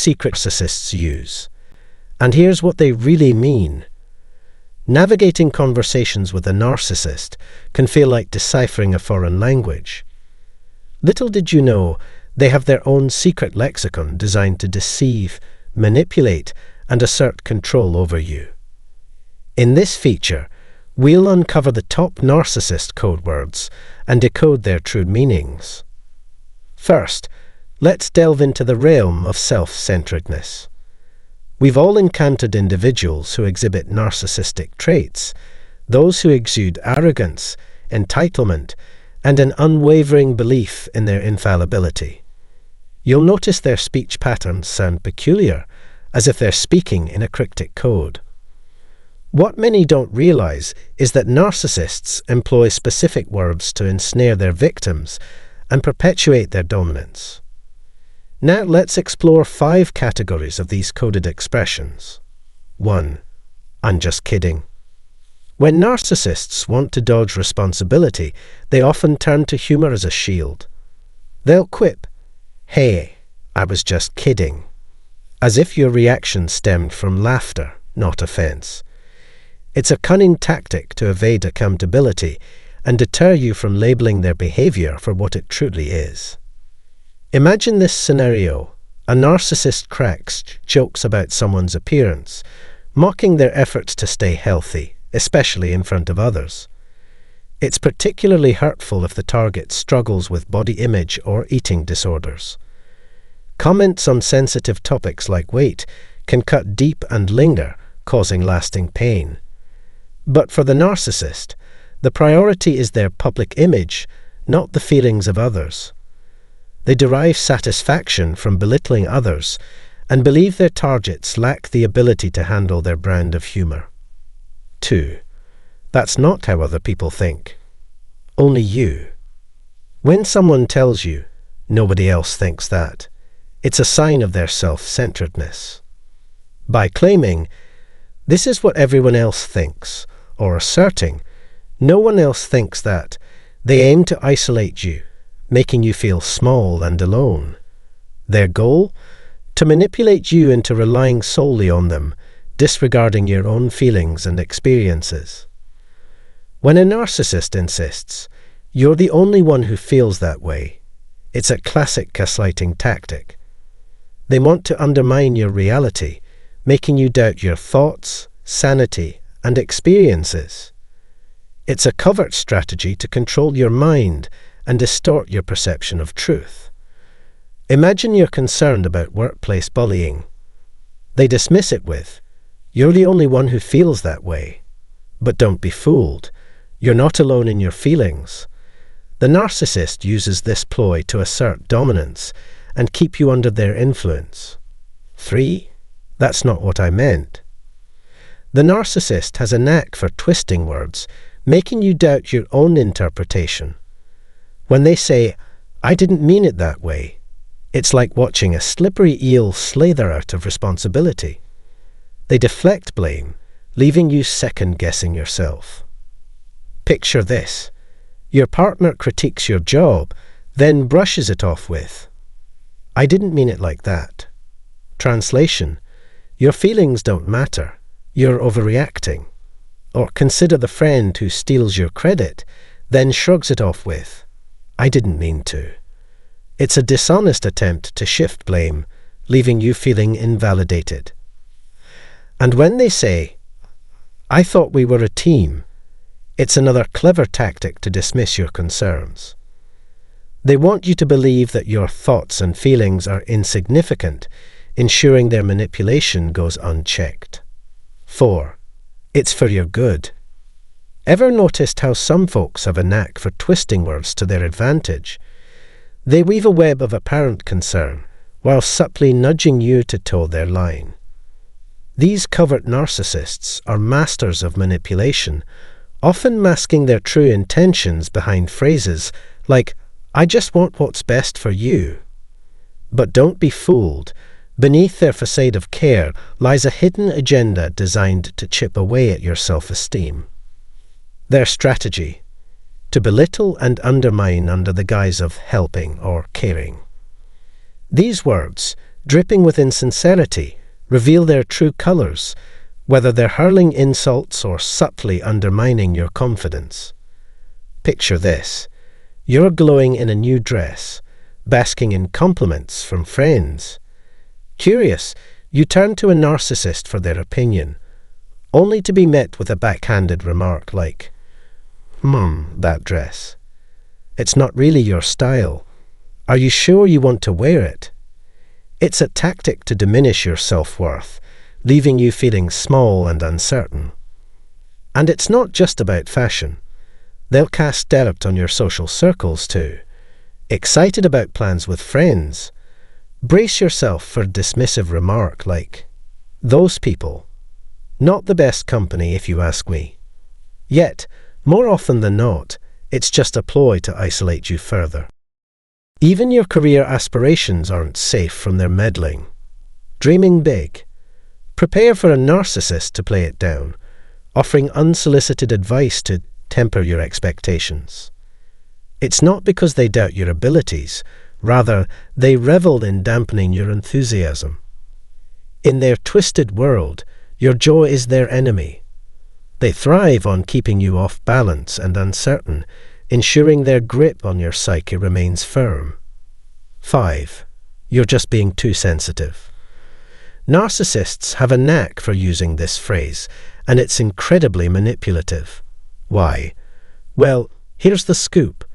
secret narcissists use. And here's what they really mean. Navigating conversations with a narcissist can feel like deciphering a foreign language. Little did you know, they have their own secret lexicon designed to deceive, manipulate, and assert control over you. In this feature, we'll uncover the top narcissist code words and decode their true meanings. First, let's delve into the realm of self-centeredness. We've all encountered individuals who exhibit narcissistic traits, those who exude arrogance, entitlement, and an unwavering belief in their infallibility. You'll notice their speech patterns sound peculiar, as if they're speaking in a cryptic code. What many don't realize is that narcissists employ specific words to ensnare their victims and perpetuate their dominance. Now let's explore 5 categories of these coded expressions. 1. I'm just kidding. When narcissists want to dodge responsibility, they often turn to humor as a shield. They'll quip, "Hey, I was just kidding," as if your reaction stemmed from laughter, not offense. It's a cunning tactic to evade accountability and deter you from labeling their behavior for what it truly is. Imagine this scenario. A narcissist cracks jokes about someone's appearance, mocking their efforts to stay healthy, especially in front of others. It's particularly hurtful if the target struggles with body image or eating disorders. Comments on sensitive topics like weight can cut deep and linger, causing lasting pain. But for the narcissist, the priority is their public image, not the feelings of others. They derive satisfaction from belittling others and believe their targets lack the ability to handle their brand of humor. 2. That's not how other people think. Only you. When someone tells you, "Nobody else thinks that," it's a sign of their self-centeredness. By claiming, "This is what everyone else thinks," or asserting, "No one else thinks that," they aim to isolate you, making you feel small and alone. Their goal? To manipulate you into relying solely on them, disregarding your own feelings and experiences. When a narcissist insists, "You're the only one who feels that way," it's a classic gaslighting tactic. They want to undermine your reality, making you doubt your thoughts, sanity, and experiences. It's a covert strategy to control your mind and distort your perception of truth. Imagine you're concerned about workplace bullying. They dismiss it with, "You're the only one who feels that way." But don't be fooled. You're not alone in your feelings. The narcissist uses this ploy to assert dominance and keep you under their influence. 3. That's not what I meant. The narcissist has a knack for twisting words, making you doubt your own interpretation. When they say, "I didn't mean it that way," it's like watching a slippery eel slither out of responsibility. They deflect blame, leaving you second-guessing yourself. Picture this. Your partner critiques your job, then brushes it off with, "I didn't mean it like that." Translation: your feelings don't matter. You're overreacting. Or consider the friend who steals your credit, then shrugs it off with, "I didn't mean to." It's a dishonest attempt to shift blame, leaving you feeling invalidated. And when they say, "I thought we were a team," it's another clever tactic to dismiss your concerns. They want you to believe that your thoughts and feelings are insignificant, ensuring their manipulation goes unchecked. 4. It's for your good. Ever noticed how some folks have a knack for twisting words to their advantage? They weave a web of apparent concern, while subtly nudging you to toe their line. These covert narcissists are masters of manipulation, often masking their true intentions behind phrases like, "I just want what's best for you." But don't be fooled. Beneath their facade of care lies a hidden agenda designed to chip away at your self-esteem. Their strategy: to belittle and undermine under the guise of helping or caring. These words, dripping with insincerity, reveal their true colors, whether they're hurling insults or subtly undermining your confidence. Picture this. You're glowing in a new dress, basking in compliments from friends. Curious, you turn to a narcissist for their opinion, only to be met with a backhanded remark like, that dress. It's not really your style. Are you sure you want to wear it? It's a tactic to diminish your self-worth, leaving you feeling small and uncertain. And it's not just about fashion. They'll cast doubt on your social circles too. Excited about plans with friends. Brace yourself for a dismissive remark like, "Those people. Not the best company if you ask me." Yet, more often than not, it's just a ploy to isolate you further. Even your career aspirations aren't safe from their meddling. Dreaming big. Prepare for a narcissist to play it down, offering unsolicited advice to temper your expectations. It's not because they doubt your abilities, rather, they revel in dampening your enthusiasm. In their twisted world, your joy is their enemy. They thrive on keeping you off balance and uncertain, ensuring their grip on your psyche remains firm. 5. You're just being too sensitive. Narcissists have a knack for using this phrase, and it's incredibly manipulative. Why? Well, here's the scoop.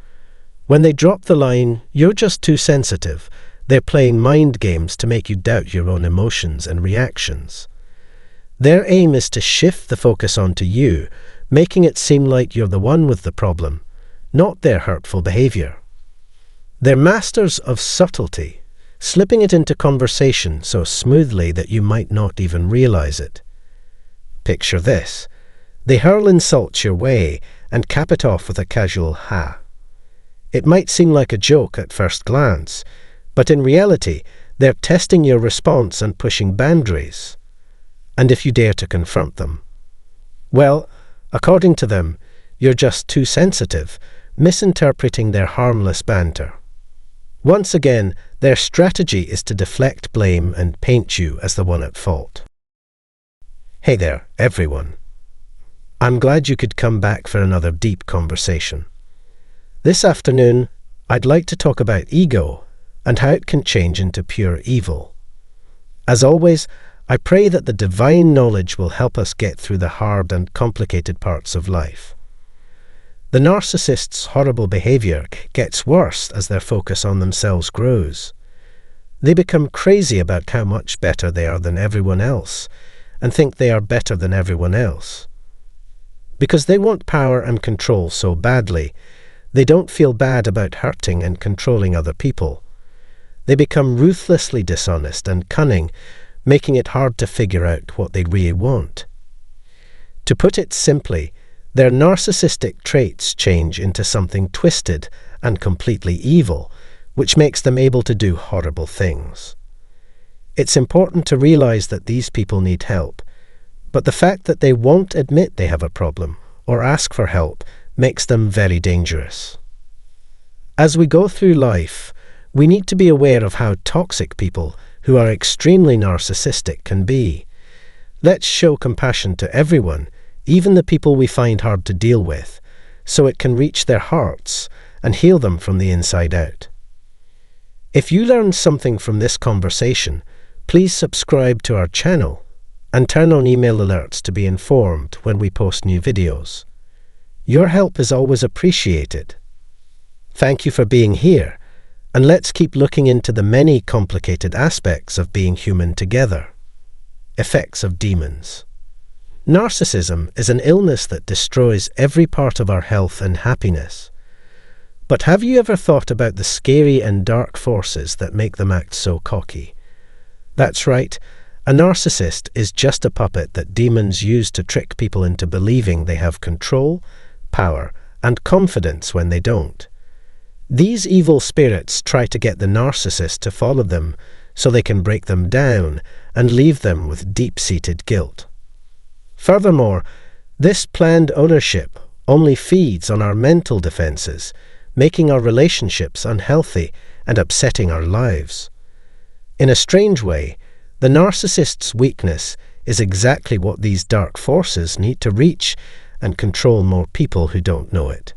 When they drop the line, "You're just too sensitive," they're playing mind games to make you doubt your own emotions and reactions. Their aim is to shift the focus onto you, making it seem like you're the one with the problem, not their hurtful behavior. They're masters of subtlety, slipping it into conversation so smoothly that you might not even realize it. Picture this. They hurl insults your way and cap it off with a casual "ha." It might seem like a joke at first glance, but in reality, they're testing your response and pushing boundaries. And if you dare to confront them, well, according to them, you're just too sensitive, misinterpreting their harmless banter. Once again, their strategy is to deflect blame and paint you as the one at fault. Hey there, everyone. I'm glad you could come back for another deep conversation. This afternoon, I'd like to talk about ego and how it can change into pure evil. As always, I pray that the divine knowledge will help us get through the hard and complicated parts of life. The narcissist's horrible behavior gets worse as their focus on themselves grows. They become crazy about how much better they are than everyone else, and think they are better than everyone else. Because they want power and control so badly, they don't feel bad about hurting and controlling other people. They become ruthlessly dishonest and cunning, making it hard to figure out what they really want. To put it simply, their narcissistic traits change into something twisted and completely evil, which makes them able to do horrible things. It's important to realize that these people need help, but the fact that they won't admit they have a problem or ask for help makes them very dangerous. As we go through life, we need to be aware of how toxic people who are extremely narcissistic can be. Let's show compassion to everyone, even the people we find hard to deal with, so it can reach their hearts and heal them from the inside out. If you learned something from this conversation, please subscribe to our channel and turn on email alerts to be informed when we post new videos. Your help is always appreciated. Thank you for being here, and let's keep looking into the many complicated aspects of being human together. Effects of demons. Narcissism is an illness that destroys every part of our health and happiness. But have you ever thought about the scary and dark forces that make them act so cocky? That's right, a narcissist is just a puppet that demons use to trick people into believing they have control, power, and confidence when they don't. These evil spirits try to get the narcissist to follow them so they can break them down and leave them with deep-seated guilt. Furthermore, this planned ownership only feeds on our mental defenses, making our relationships unhealthy and upsetting our lives. In a strange way, the narcissist's weakness is exactly what these dark forces need to reach and control more people who don't know it.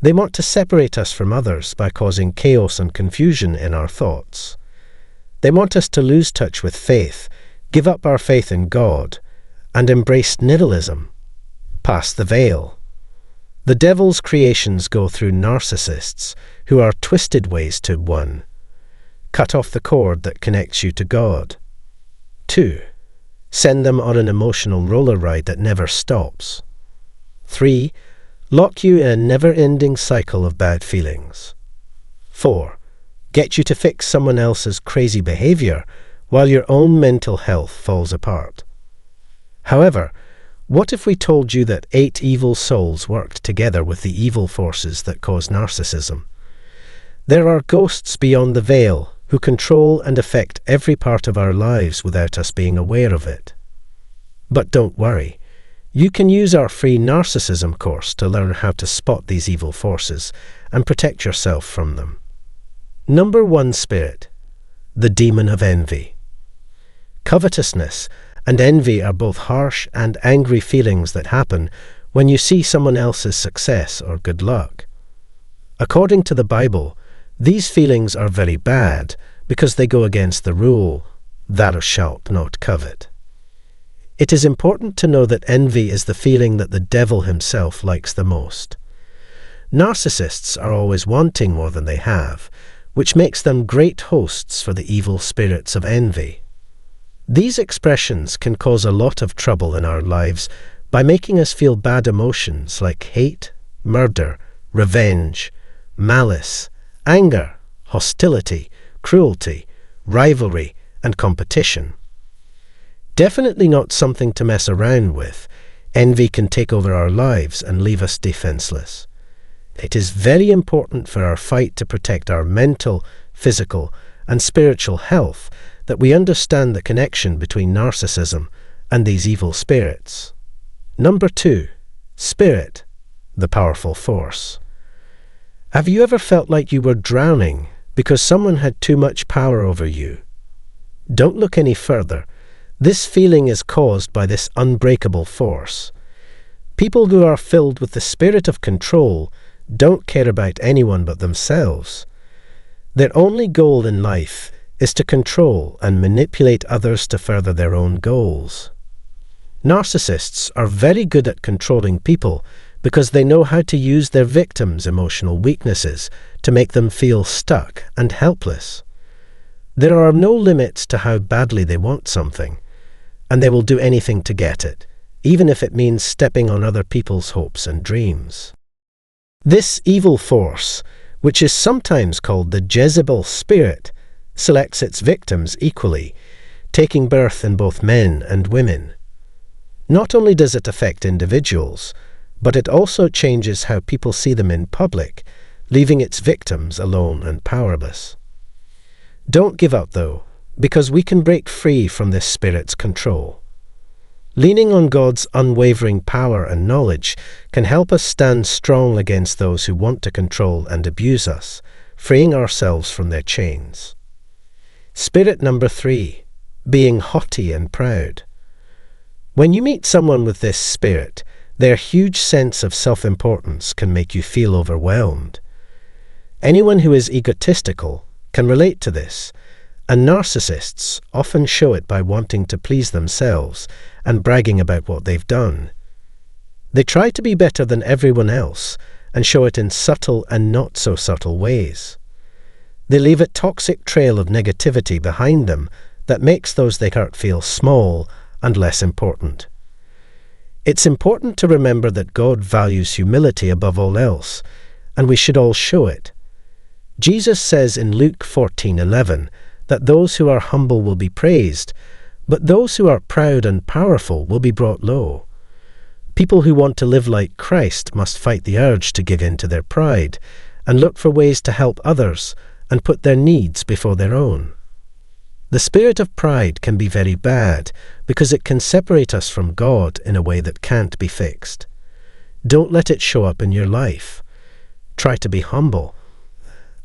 They want to separate us from others by causing chaos and confusion in our thoughts. They want us to lose touch with faith, give up our faith in God, and embrace nihilism, pass the veil. The devil's creations go through narcissists, who are twisted ways to 1. Cut off the cord that connects you to God. 2. Send them on an emotional roller ride that never stops. 3. Lock you in a never-ending cycle of bad feelings. 4. Get you to fix someone else's crazy behavior while your own mental health falls apart. However, what if we told you that 8 evil souls worked together with the evil forces that cause narcissism? There are ghosts beyond the veil who control and affect every part of our lives without us being aware of it. But don't worry. You can use our free narcissism course to learn how to spot these evil forces and protect yourself from them. Number 1 spirit, the demon of envy. Covetousness and envy are both harsh and angry feelings that happen when you see someone else's success or good luck. According to the Bible, these feelings are very bad because they go against the rule, "Thou shalt not covet." It is important to know that envy is the feeling that the devil himself likes the most. Narcissists are always wanting more than they have, which makes them great hosts for the evil spirits of envy. These expressions can cause a lot of trouble in our lives by making us feel bad emotions like hate, murder, revenge, malice, anger, hostility, cruelty, rivalry, and competition. Definitely not something to mess around with. Envy can take over our lives and leave us defenseless. It is very important for our fight to protect our mental, physical, and spiritual health that we understand the connection between narcissism and these evil spirits. Number 2, spirit, the powerful force. Have you ever felt like you were drowning because someone had too much power over you? Don't look any further. This feeling is caused by this unbreakable force. People who are filled with the spirit of control don't care about anyone but themselves. Their only goal in life is to control and manipulate others to further their own goals. Narcissists are very good at controlling people because they know how to use their victims' emotional weaknesses to make them feel stuck and helpless. There are no limits to how badly they want something, and they will do anything to get it, even if it means stepping on other people's hopes and dreams. This evil force, which is sometimes called the Jezebel spirit, selects its victims equally, taking birth in both men and women. Not only does it affect individuals, but it also changes how people see them in public, leaving its victims alone and powerless. Don't give up, though, because we can break free from this spirit's control. Leaning on God's unwavering power and knowledge can help us stand strong against those who want to control and abuse us, freeing ourselves from their chains. Spirit number 3, being haughty and proud. When you meet someone with this spirit, their huge sense of self-importance can make you feel overwhelmed. Anyone who is egotistical can relate to this, and narcissists often show it by wanting to please themselves and bragging about what they've done. They try to be better than everyone else and show it in subtle and not so subtle ways. They leave a toxic trail of negativity behind them that makes those they hurt feel small and less important. It's important to remember that God values humility above all else, and we should all show it. Jesus says in Luke 14:11 that those who are humble will be praised, but those who are proud and powerful will be brought low. People who want to live like Christ must fight the urge to give in to their pride and look for ways to help others and put their needs before their own. The spirit of pride can be very bad because it can separate us from God in a way that can't be fixed. Don't let it show up in your life. Try to be humble.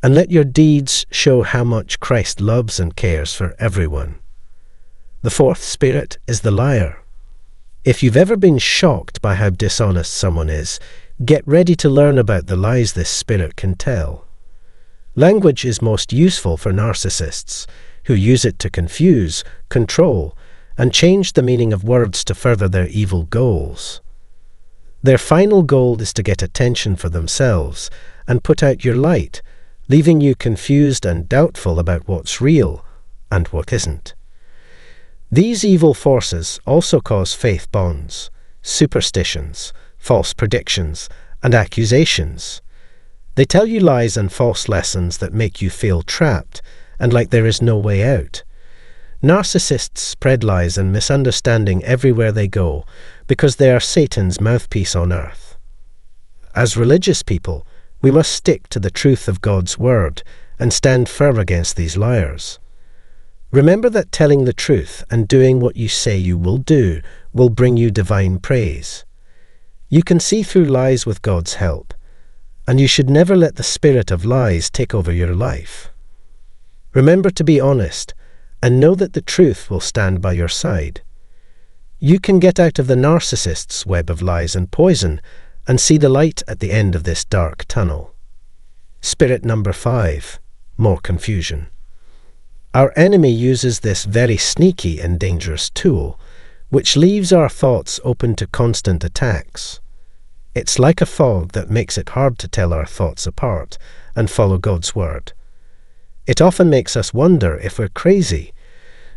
and let your deeds show how much Christ loves and cares for everyone. The fourth spirit is the liar. If you've ever been shocked by how dishonest someone is, get ready to learn about the lies this spirit can tell. Language is most useful for narcissists, who use it to confuse, control, and change the meaning of words to further their evil goals. Their final goal is to get attention for themselves and put out your light, leaving you confused and doubtful about what's real and what isn't. These evil forces also cause faith bonds, superstitions, false predictions, and accusations. They tell you lies and false lessons that make you feel trapped and like there is no way out. Narcissists spread lies and misunderstanding everywhere they go because they are Satan's mouthpiece on earth. As religious people, we must stick to the truth of God's word and stand firm against these liars. Remember that telling the truth and doing what you say you will do will bring you divine praise. You can see through lies with God's help, and you should never let the spirit of lies take over your life. Remember to be honest, and know that the truth will stand by your side. You can get out of the narcissist's web of lies and poison and see the light at the end of this dark tunnel. Spirit number 5, more confusion. Our enemy uses this very sneaky and dangerous tool, which leaves our thoughts open to constant attacks. It's like a fog that makes it hard to tell our thoughts apart and follow God's word. It often makes us wonder if we're crazy.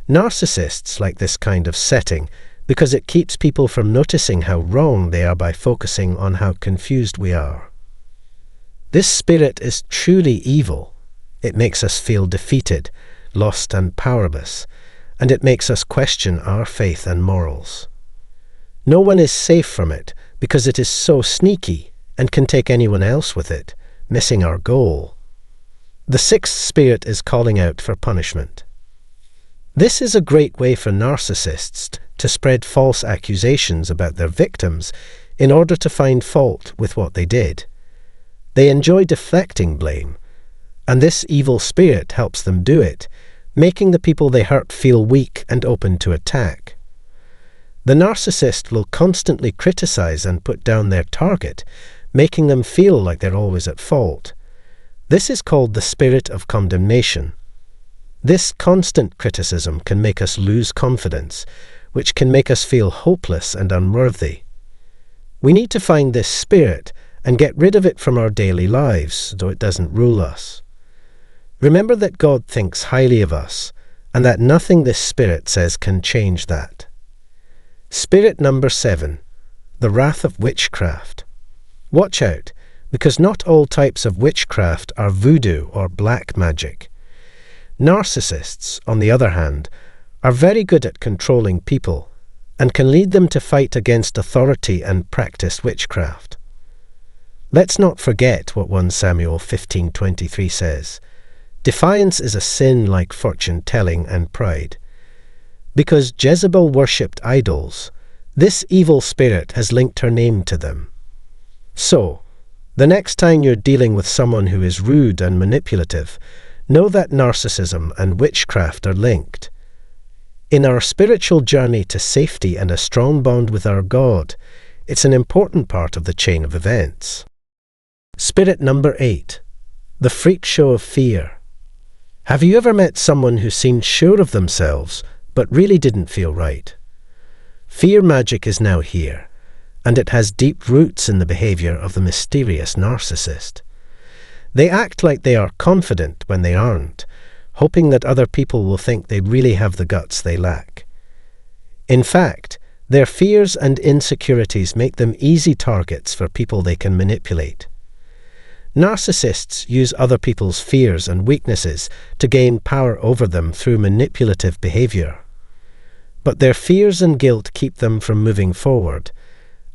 Narcissists like this kind of setting because it keeps people from noticing how wrong they are by focusing on how confused we are. This spirit is truly evil. It makes us feel defeated, lost and powerless, and it makes us question our faith and morals. No one is safe from it because it is so sneaky and can take anyone else with it, missing our goal. The sixth spirit is calling out for punishment. This is a great way for narcissists to spread false accusations about their victims in order to find fault with what they did. They enjoy deflecting blame, and this evil spirit helps them do it, making the people they hurt feel weak and open to attack. The narcissist will constantly criticize and put down their target, making them feel like they're always at fault. This is called the spirit of condemnation. This constant criticism can make us lose confidence, which can make us feel hopeless and unworthy. We need to find this spirit and get rid of it from our daily lives, though it doesn't rule us. Remember that God thinks highly of us, and that nothing this spirit says can change that. Spirit number 7, the wrath of witchcraft. Watch out, because not all types of witchcraft are voodoo or black magic. Narcissists, on the other hand, are very good at controlling people and can lead them to fight against authority and practice witchcraft. Let's not forget what 1 Samuel 15:23 says. Defiance is a sin like fortune-telling and pride. Because Jezebel worshipped idols, this evil spirit has linked her name to them. So, the next time you're dealing with someone who is rude and manipulative, know that narcissism and witchcraft are linked. In our spiritual journey to safety and a strong bond with our God, it's an important part of the chain of events. Spirit number 8, the freak show of fear. Have you ever met someone who seemed sure of themselves, but really didn't feel right? Fear magic is now here, and it has deep roots in the behavior of the mysterious narcissist. They act like they are confident when they aren't, hoping that other people will think they really have the guts they lack. In fact, their fears and insecurities make them easy targets for people they can manipulate. Narcissists use other people's fears and weaknesses to gain power over them through manipulative behavior. But their fears and guilt keep them from moving forward,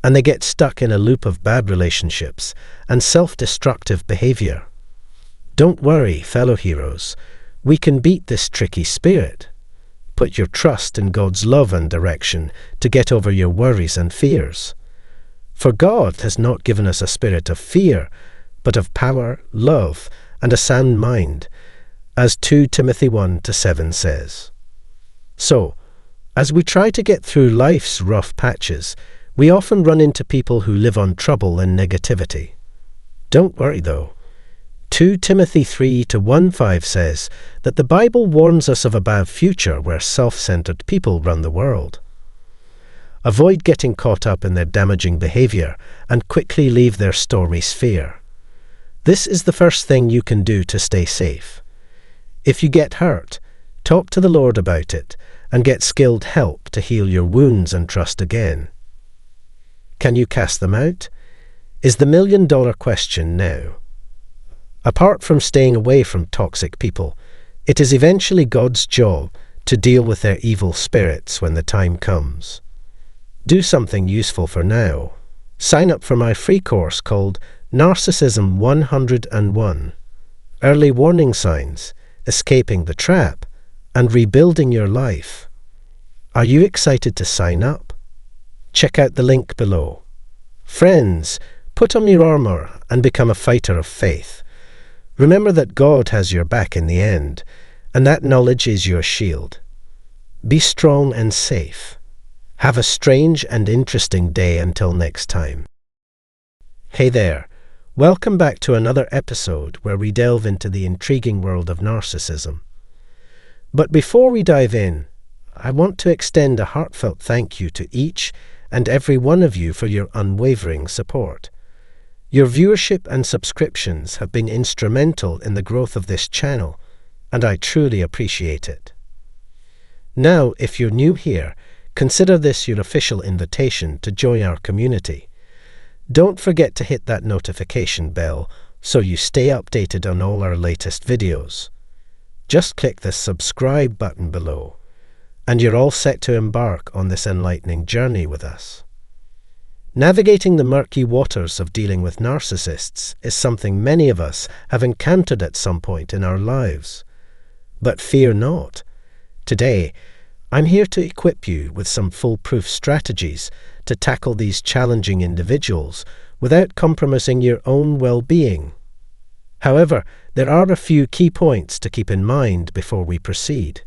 and they get stuck in a loop of bad relationships and self-destructive behavior. Don't worry, fellow heroes. We can beat this tricky spirit. Put your trust in God's love and direction to get over your worries and fears. For God has not given us a spirit of fear, but of power, love, and a sound mind, as 2 Timothy 1-7 says. So, as we try to get through life's rough patches, we often run into people who live on trouble and negativity. Don't worry though. 2 Timothy 3-1-5 says that the Bible warns us of a bad future where self-centered people run the world. Avoid getting caught up in their damaging behavior and quickly leave their stormy sphere. This is the first thing you can do to stay safe. If you get hurt, talk to the Lord about it and get skilled help to heal your wounds and trust again. Can you cast them out? Is the million-dollar question now. Apart from staying away from toxic people, it is eventually God's job to deal with their evil spirits when the time comes. Do something useful for now. Sign up for my free course called Narcissism 101, Early Warning Signs, Escaping the Trap, and Rebuilding Your Life. Are you excited to sign up? Check out the link below. Friends, put on your armor and become a fighter of faith. Remember that God has your back in the end, and that knowledge is your shield. Be strong and safe. Have a strange and interesting day until next time. Hey there, welcome back to another episode where we delve into the intriguing world of narcissism. But before we dive in, I want to extend a heartfelt thank you to each and every one of you for your unwavering support. Your viewership and subscriptions have been instrumental in the growth of this channel, and I truly appreciate it. Now, if you're new here, consider this your official invitation to join our community. Don't forget to hit that notification bell so you stay updated on all our latest videos. Just click the subscribe button below, and you're all set to embark on this enlightening journey with us. Navigating the murky waters of dealing with narcissists is something many of us have encountered at some point in our lives. But fear not. Today, I'm here to equip you with some foolproof strategies to tackle these challenging individuals without compromising your own well-being. However, there are a few key points to keep in mind before we proceed.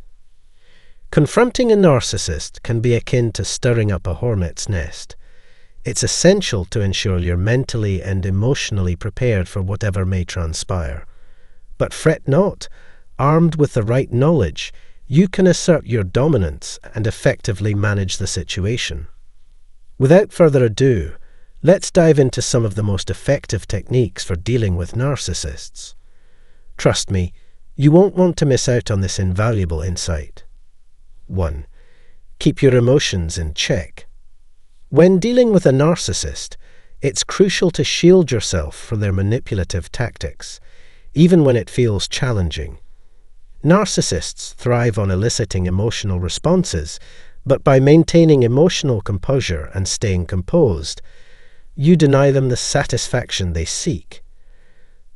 Confronting a narcissist can be akin to stirring up a hornet's nest. It's essential to ensure you're mentally and emotionally prepared for whatever may transpire. But fret not. Armed with the right knowledge, you can assert your dominance and effectively manage the situation. Without further ado, let's dive into some of the most effective techniques for dealing with narcissists. Trust me, you won't want to miss out on this invaluable insight. 1. Keep your emotions in check. When dealing with a narcissist, it's crucial to shield yourself from their manipulative tactics, even when it feels challenging. Narcissists thrive on eliciting emotional responses, but by maintaining emotional composure and staying composed, you deny them the satisfaction they seek.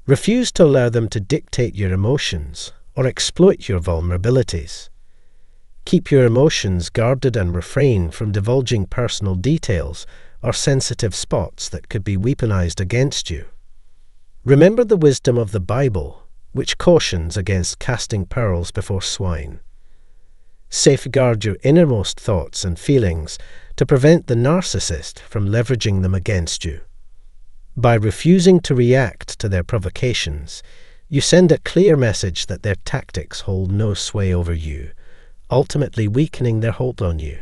Refuse to allow them to dictate your emotions or exploit your vulnerabilities. Keep your emotions guarded and refrain from divulging personal details or sensitive spots that could be weaponized against you. Remember the wisdom of the Bible, which cautions against casting pearls before swine. Safeguard your innermost thoughts and feelings to prevent the narcissist from leveraging them against you. By refusing to react to their provocations, you send a clear message that their tactics hold no sway over you, ultimately weakening their hold on you.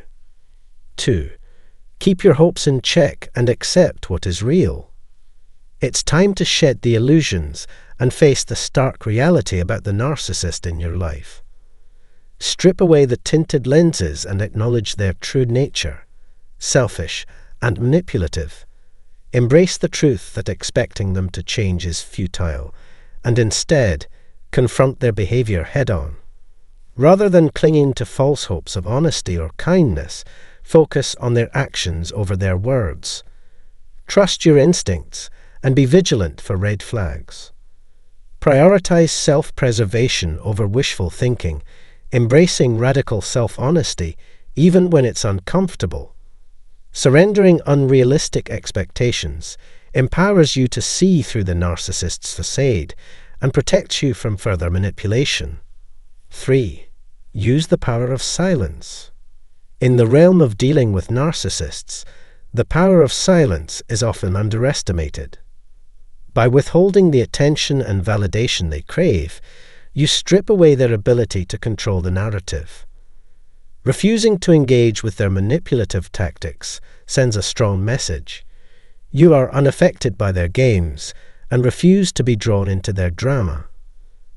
2. Keep your hopes in check and accept what is real. It's time to shed the illusions and face the stark reality about the narcissist in your life. Strip away the tinted lenses and acknowledge their true nature, selfish and manipulative. Embrace the truth that expecting them to change is futile, and instead confront their behavior head-on. Rather than clinging to false hopes of honesty or kindness, focus on their actions over their words. Trust your instincts and be vigilant for red flags. Prioritize self-preservation over wishful thinking, embracing radical self-honesty even when it's uncomfortable. Surrendering unrealistic expectations empowers you to see through the narcissist's facade and protects you from further manipulation. 3. Use the power of silence. In the realm of dealing with narcissists, the power of silence is often underestimated. By withholding the attention and validation they crave, you strip away their ability to control the narrative. Refusing to engage with their manipulative tactics sends a strong message. You are unaffected by their games and refuse to be drawn into their drama.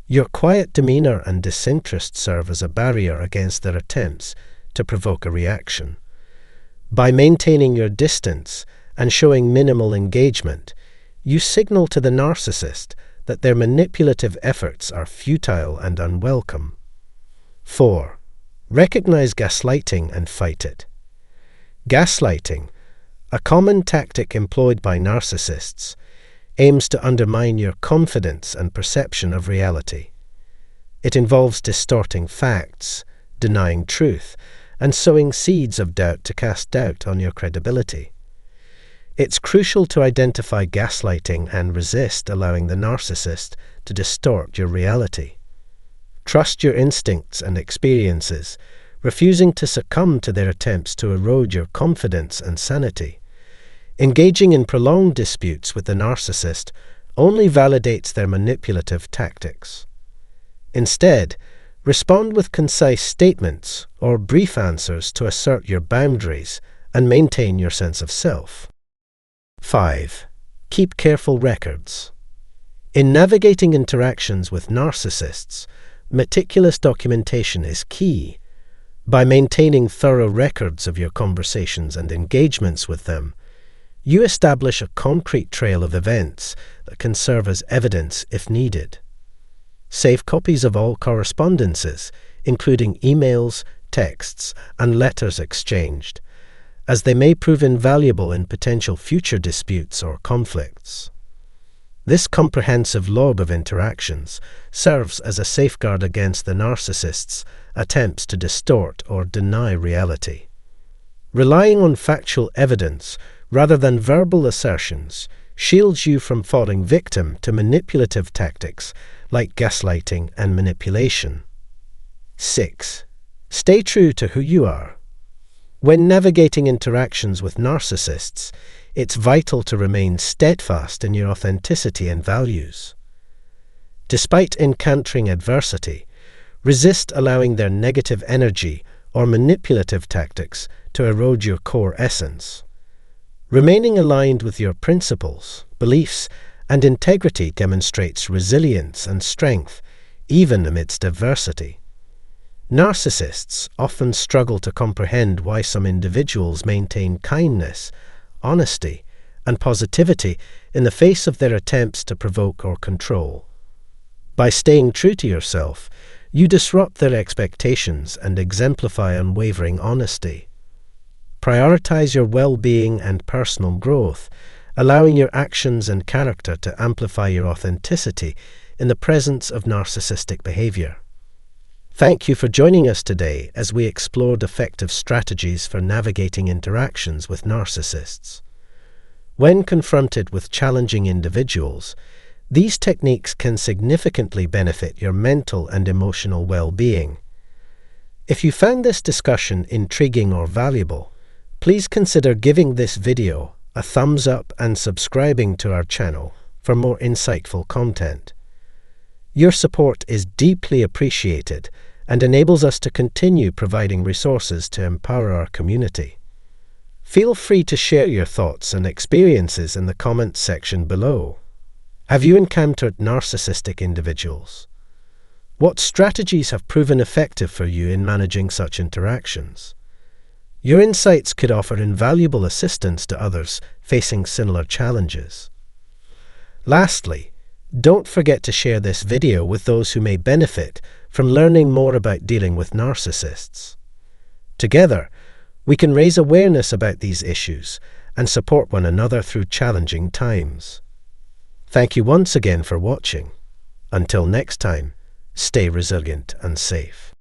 Your quiet demeanor and disinterest serve as a barrier against their attempts to provoke a reaction. By maintaining your distance and showing minimal engagement, you signal to the narcissist that their manipulative efforts are futile and unwelcome. 4. Recognize gaslighting and fight it. Gaslighting, a common tactic employed by narcissists, aims to undermine your confidence and perception of reality. It involves distorting facts, denying truth, and sowing seeds of doubt to cast doubt on your credibility. It's crucial to identify gaslighting and resist allowing the narcissist to distort your reality. Trust your instincts and experiences, refusing to succumb to their attempts to erode your confidence and sanity. Engaging in prolonged disputes with the narcissist only validates their manipulative tactics. Instead, respond with concise statements or brief answers to assert your boundaries and maintain your sense of self. 5. Keep careful records. In navigating interactions with narcissists, meticulous documentation is key. By maintaining thorough records of your conversations and engagements with them, you establish a concrete trail of events that can serve as evidence if needed. Save copies of all correspondences, including emails, texts, and letters exchanged, as they may prove invaluable in potential future disputes or conflicts. This comprehensive log of interactions serves as a safeguard against the narcissist's attempts to distort or deny reality. Relying on factual evidence rather than verbal assertions shields you from falling victim to manipulative tactics like gaslighting and manipulation. 6. Stay true to who you are. When navigating interactions with narcissists, it's vital to remain steadfast in your authenticity and values. Despite encountering adversity, resist allowing their negative energy or manipulative tactics to erode your core essence. Remaining aligned with your principles, beliefs, and integrity demonstrates resilience and strength, even amidst adversity. Narcissists often struggle to comprehend why some individuals maintain kindness, honesty, and positivity in the face of their attempts to provoke or control. By staying true to yourself, you disrupt their expectations and exemplify unwavering honesty. Prioritize your well-being and personal growth, allowing your actions and character to amplify your authenticity in the presence of narcissistic behavior. Thank you for joining us today as we explored effective strategies for navigating interactions with narcissists. When confronted with challenging individuals, these techniques can significantly benefit your mental and emotional well-being. If you found this discussion intriguing or valuable, please consider giving this video a thumbs up and subscribing to our channel for more insightful content. Your support is deeply appreciated and enables us to continue providing resources to empower our community. Feel free to share your thoughts and experiences in the comments section below. Have you encountered narcissistic individuals? What strategies have proven effective for you in managing such interactions? Your insights could offer invaluable assistance to others facing similar challenges. Lastly, don't forget to share this video with those who may benefit from learning more about dealing with narcissists. Together, we can raise awareness about these issues and support one another through challenging times. Thank you once again for watching. Until next time, stay resilient and safe.